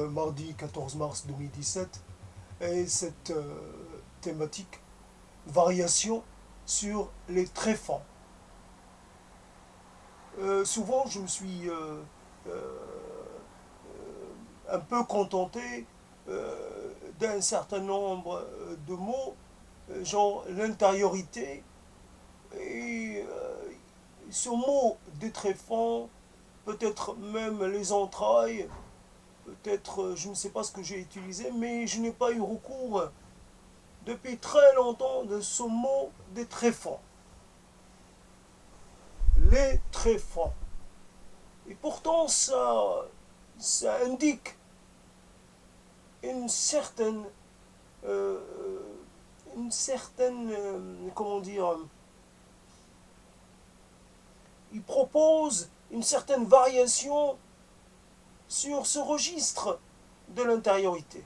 mardi 14 mars 2017, et cette thématique, variation sur les tréfonds. Souvent, je me suis euh, un peu contenté d'un certain nombre de mots, genre l'intériorité, et ce mot des tréfonds, peut-être même les entrailles, peut-être, je ne sais pas ce que j'ai utilisé, mais je n'ai pas eu recours depuis très longtemps de ce mot des tréfonds. Les tréfonds. Et pourtant, ça indique une certaine, euh, comment dire, il propose une certaine variation sur ce registre de l'intériorité.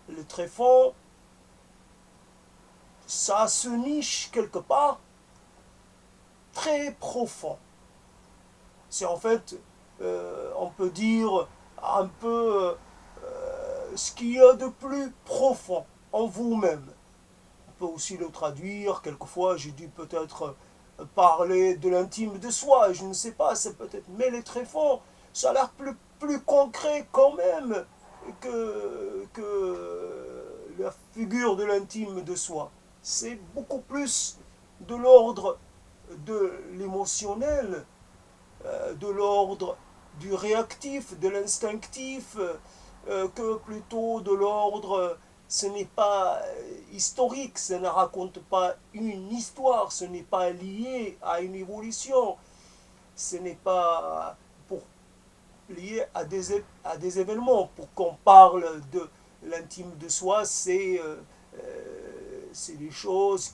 Le tréfonds, ça se niche quelque part très profond. C'est en fait, on peut dire, un peu ce qu'il y a de plus profond en vous-même. On peut aussi le traduire, quelquefois j'ai dû peut-être parler de l'intime de soi, je ne sais pas, c'est peut-être, mais les tréfonds, ça a l'air plus concret quand même que la figure de l'intime de soi. C'est beaucoup plus de l'ordre de l'émotionnel, de l'ordre du réactif, de l'instinctif, que plutôt de l'ordre, ce n'est pas historique, ça ne raconte pas une histoire, ce n'est pas lié à une évolution, ce n'est pas pour, lié à des événements. Pour qu'on parle de l'intime de soi, c'est des choses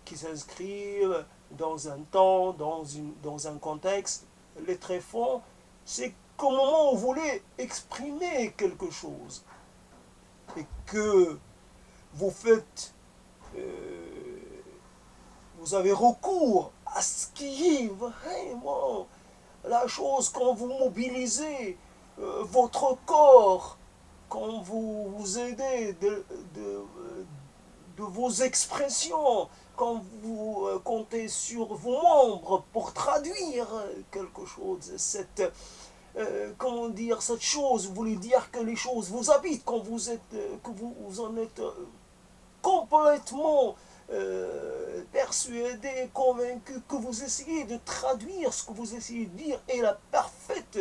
qui s'inscrivent dans un temps, dans un contexte. Les tréfonds, c'est qu'au moment où vous voulez exprimer quelque chose et que vous faites, euh, vous avez recours à ce qui est vraiment la chose quand vous mobilisez votre corps, quand vous vous aidez de vos expressions, quand vous comptez sur vos membres pour traduire quelque chose, comment dire, cette chose, vous voulez dire que les choses vous habitent, quand vous êtes, que vous en êtes complètement persuadé, convaincu, que vous essayez de traduire ce que vous essayez de dire et la parfaite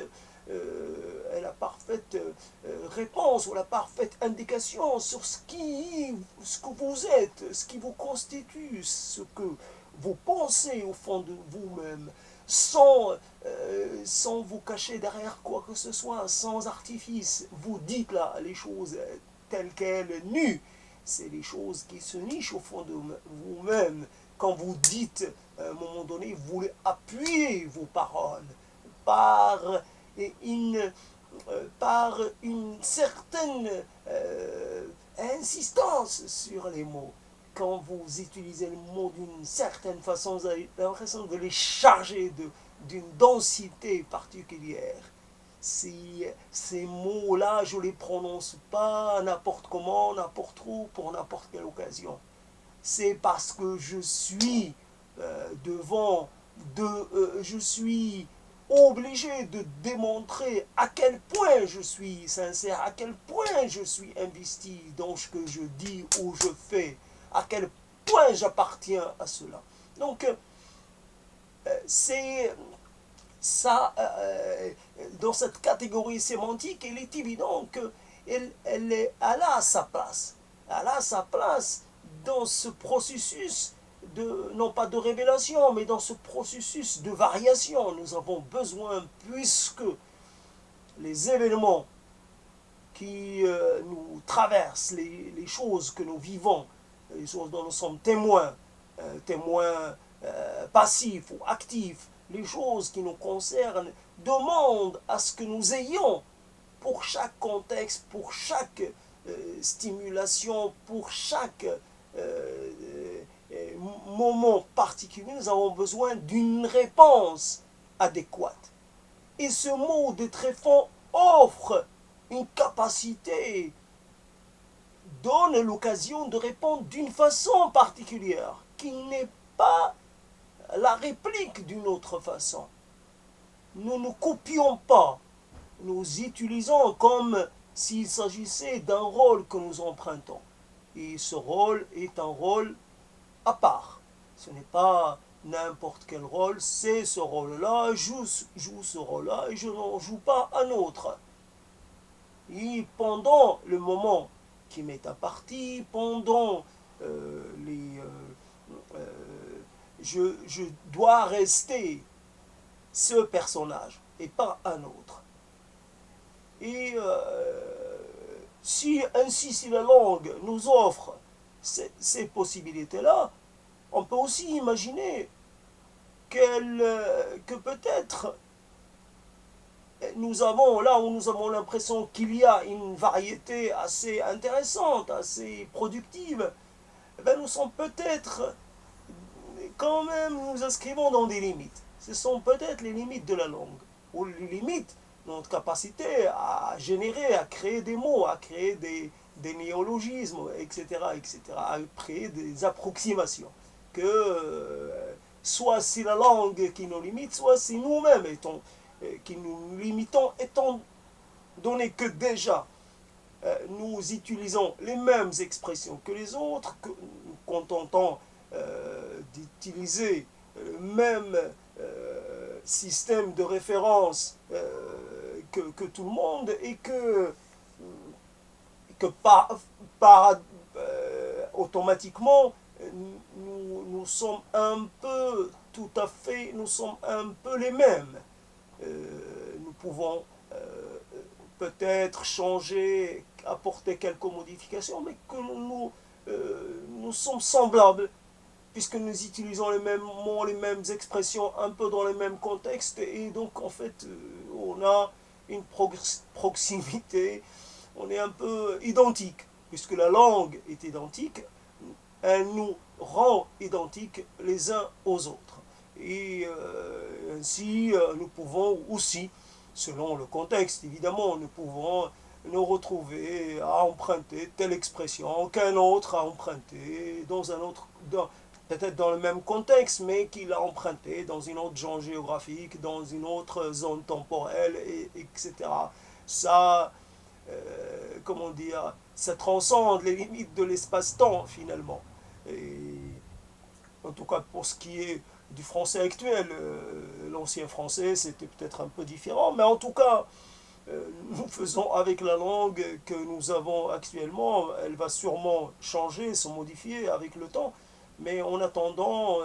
réponse ou la parfaite indication sur ce que vous êtes, ce qui vous constitue, ce que vous pensez au fond de vous-même, sans vous cacher derrière quoi que ce soit, sans artifice. Vous dites là les choses telles quelles, nues. C'est les choses qui se nichent au fond de vous-même. Quand vous dites, à un moment donné, vous voulez appuyer vos paroles par une, par une certaine insistance sur les mots. Quand vous utilisez le mot d'une certaine façon, vous avez l'impression de les charger d'une densité particulière. Si ces mots-là, je ne les prononce pas n'importe comment, n'importe où, pour n'importe quelle occasion. C'est parce que je suis devant, je suis obligé de démontrer à quel point je suis sincère, à quel point je suis investi dans ce que je dis ou je fais, à quel point j'appartiens à cela. Donc, c'est ça, dans cette catégorie sémantique, il est évident qu'elle elle a sa place. Elle a sa place dans ce processus non pas de révélation, mais dans ce processus de variation. Nous avons besoin, puisque les événements qui nous traversent, les choses que nous vivons, les choses dont nous sommes témoins, témoins passifs ou actifs, les choses qui nous concernent, demandent à ce que nous ayons, pour chaque contexte, pour chaque stimulation, pour chaque moment particulier, nous avons besoin d'une réponse adéquate. Et ce mot de tréfonds offre une capacité, donne l'occasion de répondre d'une façon particulière, qui n'est pas la réplique d'une autre façon. Nous ne copions pas, nous utilisons comme s'il s'agissait d'un rôle que nous empruntons. Et ce rôle est un rôle à part. Ce n'est pas n'importe quel rôle, c'est ce rôle-là, je joue ce rôle-là et je n'en joue pas un autre. Et pendant le moment qui m'est imparti, pendant je dois rester ce personnage et pas un autre. Et si la langue nous offre ces possibilités-là, on peut aussi imaginer que peut-être nous avons, là où nous avons l'impression qu'il y a une variété assez intéressante, assez productive, ben nous sommes peut-être, quand même, nous inscrivons dans des limites. Ce sont peut-être les limites de la langue, ou les limites de notre capacité à générer, à créer des mots, à créer des néologismes, etc., à créer des approximations. Que soit c'est la langue qui nous limite, soit c'est nous-mêmes qui nous limitons, étant donné que déjà nous utilisons les mêmes expressions que les autres, que nous contentons d'utiliser le même système de référence que tout le monde et que automatiquement nous sommes un peu tout à fait, nous sommes un peu les mêmes. Nous pouvons peut-être changer, apporter quelques modifications, mais que nous sommes semblables, puisque nous utilisons les mêmes mots, les mêmes expressions, un peu dans les mêmes contextes, et donc en fait, on a une proximité, on est un peu identique, puisque la langue est identique, elle nous rend identiques les uns aux autres. Et ainsi, nous pouvons aussi, selon le contexte évidemment, nous pouvons nous retrouver à emprunter telle expression qu'un autre a emprunté dans un autre, peut-être dans le même contexte, mais qu'il a emprunté dans une autre zone géographique, dans une autre zone temporelle, etc. Ça, comment dire, ça transcende les limites de l'espace-temps finalement. Et en tout cas pour ce qui est du français actuel, l'ancien français c'était peut-être un peu différent, mais en tout cas nous faisons avec la langue que nous avons actuellement, elle va sûrement changer, se modifier avec le temps, mais en attendant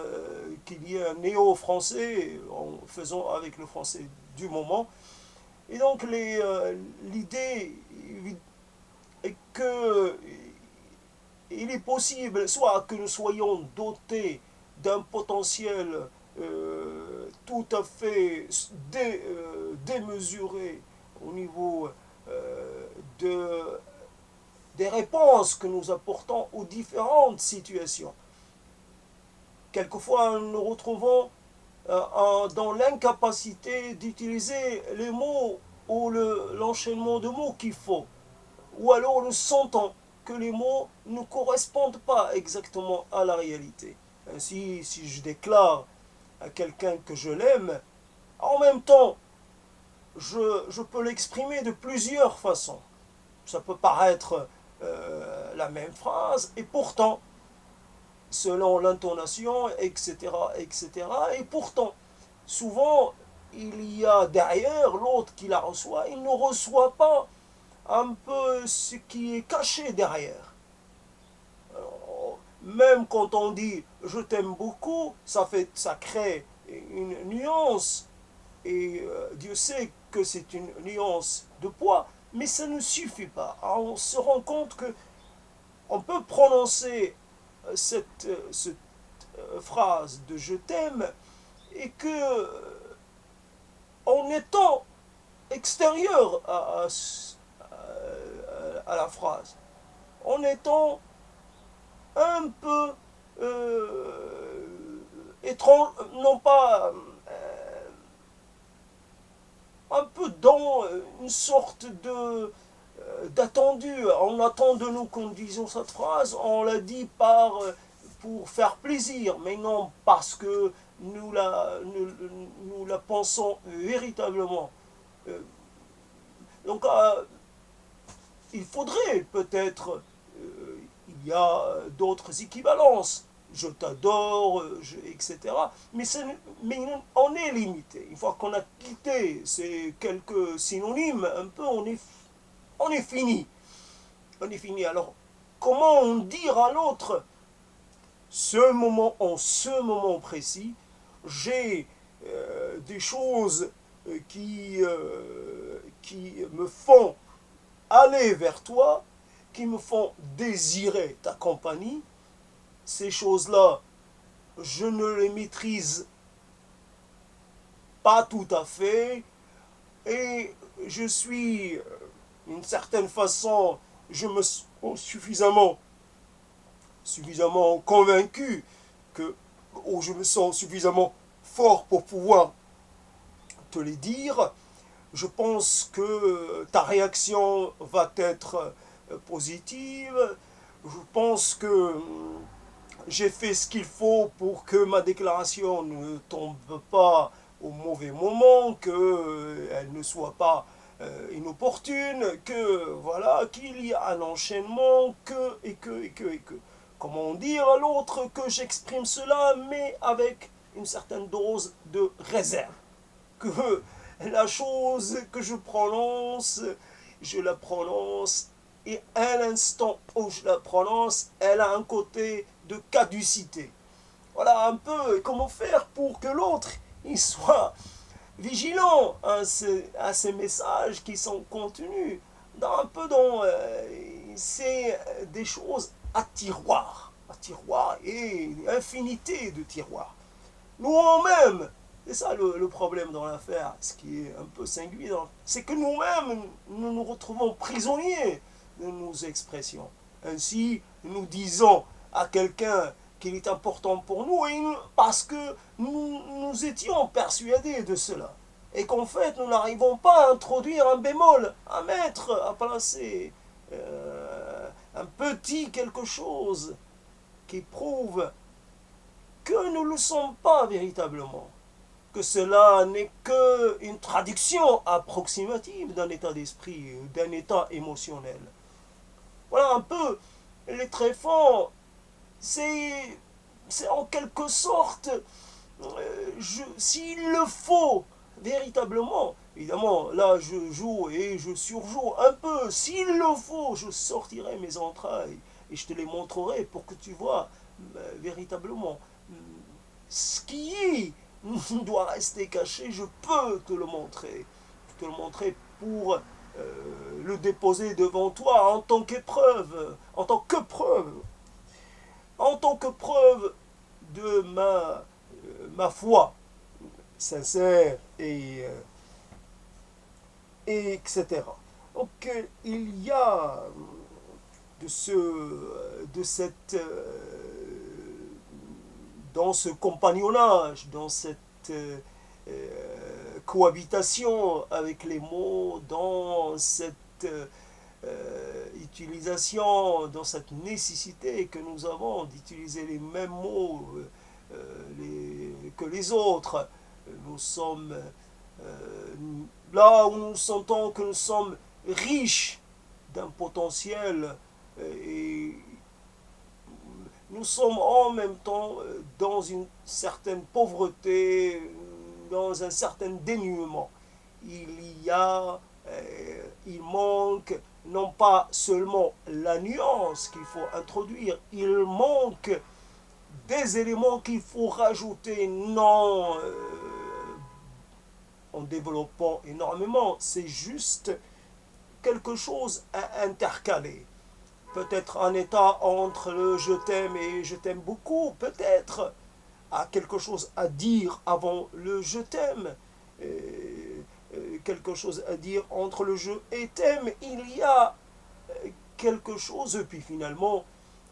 qu'il y ait un néo-français, en faisant avec le français du moment. Et donc l'idée est que il est possible soit que nous soyons dotés d'un potentiel tout à fait démesuré au niveau de, des réponses que nous apportons aux différentes situations. Quelquefois, nous nous retrouvons dans l'incapacité d'utiliser les mots ou l'enchaînement de mots qu'il faut. Ou alors nous sentons que les mots ne correspondent pas exactement à la réalité. Ainsi, si je déclare à quelqu'un que je l'aime, en même temps, je peux l'exprimer de plusieurs façons. Ça peut paraître la même phrase, et pourtant, selon l'intonation, et pourtant, souvent, il y a derrière l'autre qui la reçoit, il ne reçoit pas un peu ce qui est caché derrière. Alors, même quand on dit je t'aime beaucoup, ça crée une nuance, et Dieu sait que c'est une nuance de poids, mais ça ne suffit pas. Alors, on se rend compte que on peut prononcer cette phrase de je t'aime et que en étant extérieur à la phrase, en étant un peu étrange, non pas dans une sorte d'attendu. On attend de nous qu'on dise cette phrase, on la dit pour faire plaisir, mais non parce que nous la pensons véritablement. Euh, donc, il faudrait peut-être, il y a d'autres équivalences. Je t'adore, etc. Mais on est limité. Une fois qu'on a quitté ces quelques synonymes, un peu, on est fini. On est fini. Alors, comment dire à l'autre, en ce moment précis, j'ai des choses qui me font aller vers toi, qui me font désirer ta compagnie. Ces choses-là, je ne les maîtrise pas tout à fait et je suis, d'une certaine façon, je me sens suffisamment convaincu ou je me sens suffisamment fort pour pouvoir te les dire. Je pense que ta réaction va être positive. Je pense que j'ai fait ce qu'il faut pour que ma déclaration ne tombe pas au mauvais moment, qu'elle ne soit pas inopportune, que voilà, qu'il y a un enchaînement, que. Comment dire à l'autre que j'exprime cela, mais avec une certaine dose de réserve. Que la chose que je la prononce, et à l'instant où je la prononce, elle a un côté de caducité. Voilà un peu comment faire pour que l'autre il soit vigilant à ces messages qui sont contenus un peu dans c'est des choses à tiroir et une infinité de tiroirs. Nous-mêmes, c'est ça le problème dans l'affaire, ce qui est un peu singulier, c'est que nous-mêmes, nous nous retrouvons prisonniers de nos expressions. Ainsi, nous disons à quelqu'un qu'il est important pour nous parce que nous étions persuadés de cela. Et qu'en fait, nous n'arrivons pas à introduire un bémol, à mettre, à placer un petit quelque chose qui prouve que nous ne le sommes pas véritablement, que cela n'est qu'une traduction approximative d'un état d'esprit, d'un état émotionnel. Voilà un peu les tréfonds, c'est en quelque sorte, s'il le faut véritablement, évidemment, là je joue et je surjoue un peu, s'il le faut, je sortirai mes entrailles et je te les montrerai pour que tu vois véritablement ce qui doit rester caché, je peux te le montrer. Je te le montrer pour le déposer devant toi en tant qu'épreuve, en tant que preuve de ma foi sincère et etc. Donc il y a de cette dans ce compagnonnage, dans cette cohabitation avec les mots, dans cette utilisation, dans cette nécessité que nous avons d'utiliser les mêmes mots que les autres. Nous sommes là où nous sentons que nous sommes riches d'un potentiel et nous sommes en même temps dans une certaine pauvreté, dans un certain dénuement. Il manque non pas seulement la nuance qu'il faut introduire, il manque des éléments qu'il faut rajouter, non en développant énormément, c'est juste quelque chose à intercaler. Peut-être un état entre le je t'aime et je t'aime beaucoup, peut-être a quelque chose à dire avant le je t'aime, quelque chose à dire entre le je et t'aime, il y a quelque chose, et puis finalement,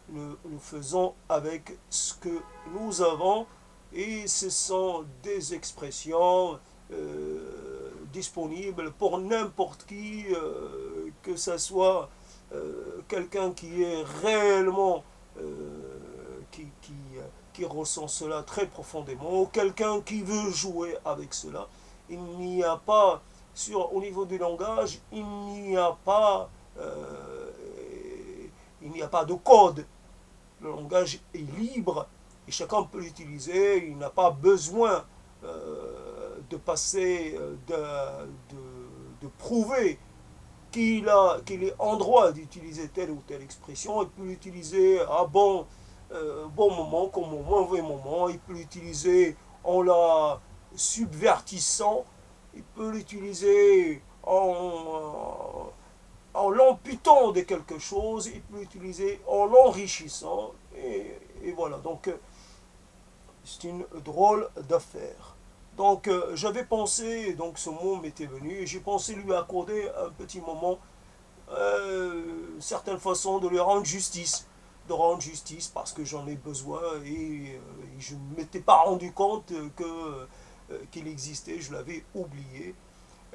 nous faisons avec ce que nous avons, et ce sont des expressions disponible pour n'importe qui, que ce soit quelqu'un qui est réellement, qui ressent cela très profondément, ou quelqu'un qui veut jouer avec cela. Il n'y a pas, au niveau du langage, il n'y a pas de code. Le langage est libre et chacun peut l'utiliser. Il n'a pas besoin de passer, de prouver qu'il est en droit d'utiliser telle ou telle expression. Il peut l'utiliser à bon moment comme au mauvais moment. Il peut l'utiliser en la subvertissant. Il peut l'utiliser en l'amputant de quelque chose. Il peut l'utiliser en l'enrichissant. Et voilà, donc c'est une drôle d'affaire. Donc j'avais pensé, donc ce mot m'était venu, et j'ai pensé lui accorder un petit moment, certaines façons de lui rendre justice. De rendre justice parce que j'en ai besoin et je ne m'étais pas rendu compte qu'il existait, je l'avais oublié.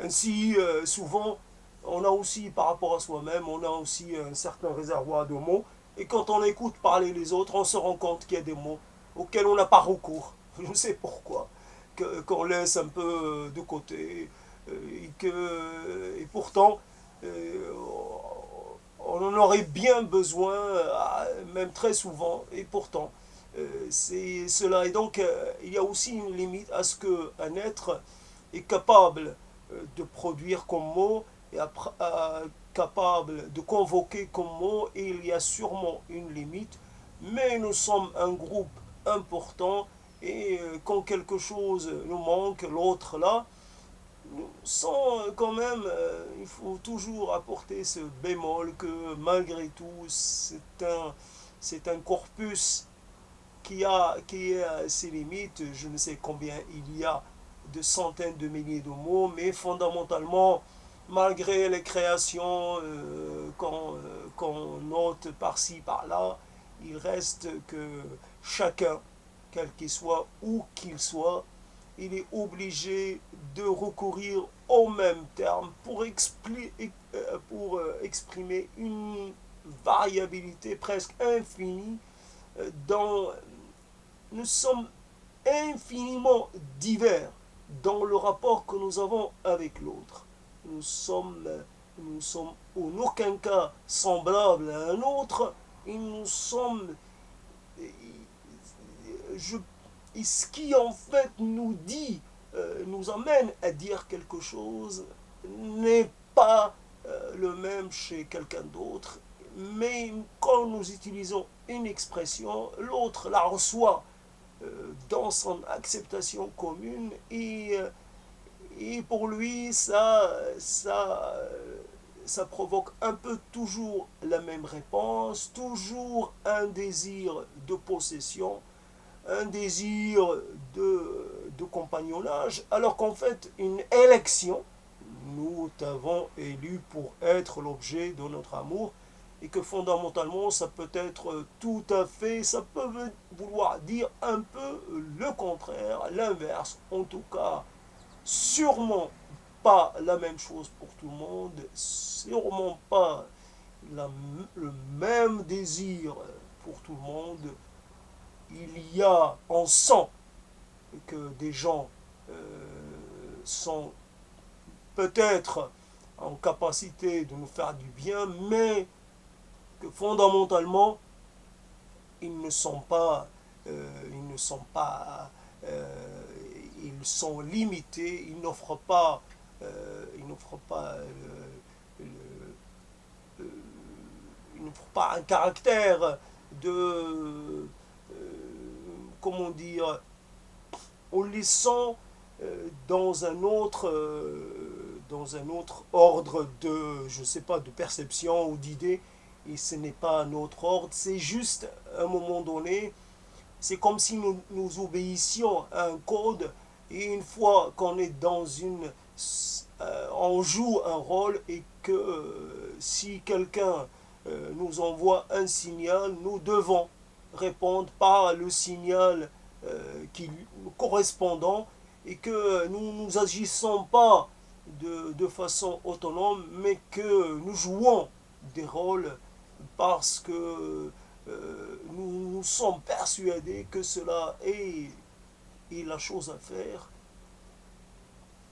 Ainsi, souvent, on a aussi, par rapport à soi-même, on a aussi un certain réservoir de mots. Et quand on écoute parler les autres, on se rend compte qu'il y a des mots auxquels on n'a pas recours. Je ne sais pourquoi. Qu'on laisse un peu de côté. Et pourtant, euh, on en aurait bien besoin, même très souvent. Et pourtant, c'est cela. Et donc, il y a aussi une limite à ce qu'un être est capable de produire comme mot et capable de convoquer comme mot, et il y a sûrement une limite, mais nous sommes un groupe important et quand quelque chose nous manque, l'autre là, sans quand même, il faut toujours apporter ce bémol que malgré tout, c'est un corpus qui a ses limites. Je ne sais combien il y a de centaines de milliers de mots, mais fondamentalement, malgré les créations qu'on note par-ci, par-là, il reste que chacun, quel qu'il soit, où qu'il soit, il est obligé de recourir aux mêmes termes pour exprimer une variabilité presque infinie dans nous sommes infiniment divers dans le rapport que nous avons avec l'autre. Nous sommes en aucun cas semblables à un autre, et nous sommes, je, et ce qui en fait nous dit, nous amène à dire quelque chose, n'est pas le même chez quelqu'un d'autre, mais quand nous utilisons une expression, l'autre la reçoit dans son acceptation commune et pour lui ça provoque un peu toujours la même réponse, toujours un désir de possession, un désir de compagnonnage, alors qu'en fait une élection, nous t'avons élu pour être l'objet de notre amour, et que fondamentalement ça peut être tout à fait, ça peut vouloir dire un peu le contraire, l'inverse, en tout cas sûrement pas la même chose pour tout le monde, sûrement pas le même désir pour tout le monde. Il y a, on sent que des gens sont peut-être en capacité de nous faire du bien, mais que fondamentalement, ils ne sont pas, euh, ils sont limités, ils n'offrent pas, ils n'offrent pas un caractère de, comment dire, on les sent dans un autre ordre de, je sais pas, de perception ou d'idée, et ce n'est pas notre ordre, c'est juste à un moment donné, c'est comme si nous obéissions à un code, et une fois qu'on est dans on joue un rôle, et que si quelqu'un nous envoie un signal, nous devons répondre par le signal qui correspondant, et que nous n'agissons pas de façon autonome, mais que nous jouons des rôles parce que nous sommes persuadés que cela est la chose à faire.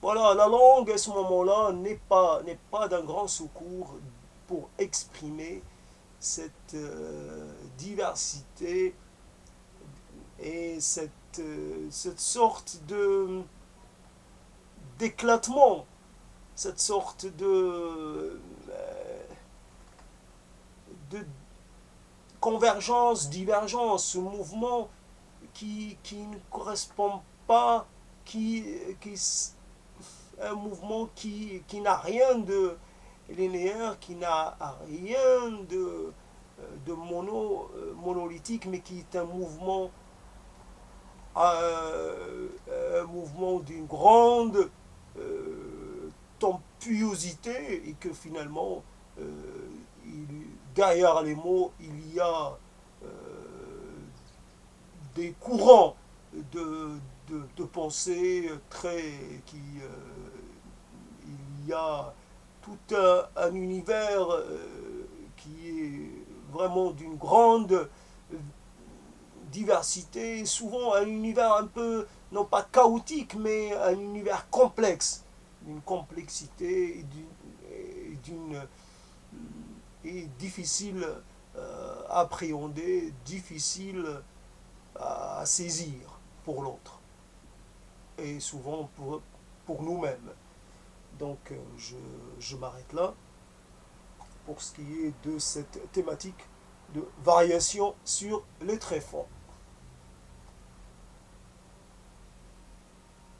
Voilà, la langue à ce moment-là n'est pas d'un grand secours pour exprimer cette diversité et cette sorte d'éclatement, cette sorte de convergence, divergence, ce mouvement qui ne correspond pas, qui un mouvement qui n'a rien de linéaire, qui n'a rien de monolithique, mais qui est un mouvement d'une grande tempétuosité et que finalement, derrière les mots, il y a euh, des courants de pensée il y a tout un univers qui est vraiment d'une grande diversité, souvent un univers un peu, non pas chaotique, mais un univers complexe, d'une complexité et difficile à appréhender, difficile à saisir pour l'autre, et souvent pour nous-mêmes. Donc je m'arrête là pour ce qui est de cette thématique de variation sur les tréfonds.